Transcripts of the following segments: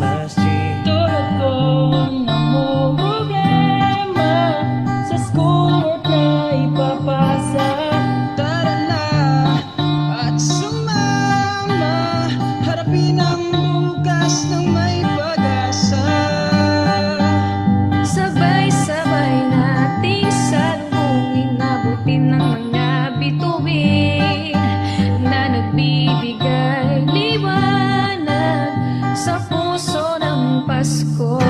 sa street. Tulad ko na mo problema sa schoolwork na ipapasa. Tara na at sumama, harapin ang bukas ng may pag-asa. Sabay-sabay nating salubungin, abutin ng mga bituin na nagbibigay liwanag sa puso ng Pasko.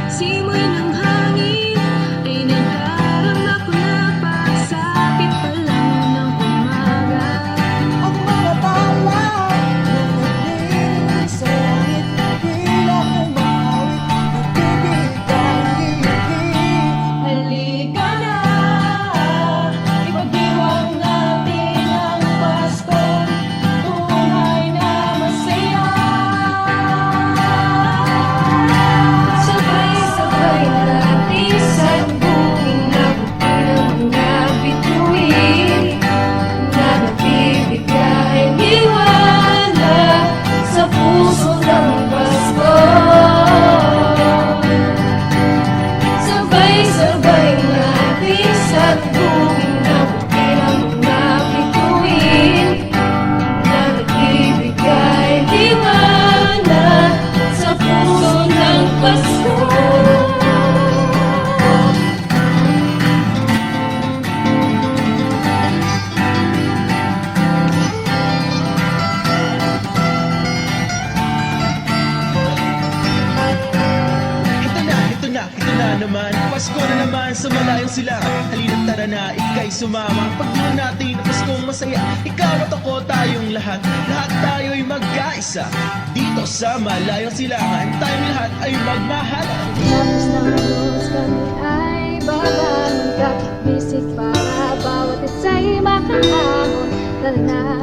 Simoy ng hangin ay nagdarama ko na pagsapit pa lang ng umaga. Ang mga tala na naglilinis sa langit, tila kong mahawit, nagbibig ang ngiti. Halika na, ipagdiwang natin ang Pasko, tunay na masaya. Sabay-sabay nating salubungin, abutin ang mga bituin na nagbibigay liwanag sa puso ng Pasko. Sabay-sabay nating salubungin, abutin ang mga bituin na nagbibigay liwanag sa puso ng Pasko. Ito na naman, Pasko na naman sa malayong silangan. Halina't tara na, ika'y sumama. Pagdiwang natin ang Paskong masaya. Ikaw at ako, tayong lahat, lahat tayo'y magkaisa. Dito sa malayong silangan, tayong lahat ay magmahal. Tapos ng luz kami ay babangon ka, bisig para bawat isa'y makaahon. Tara na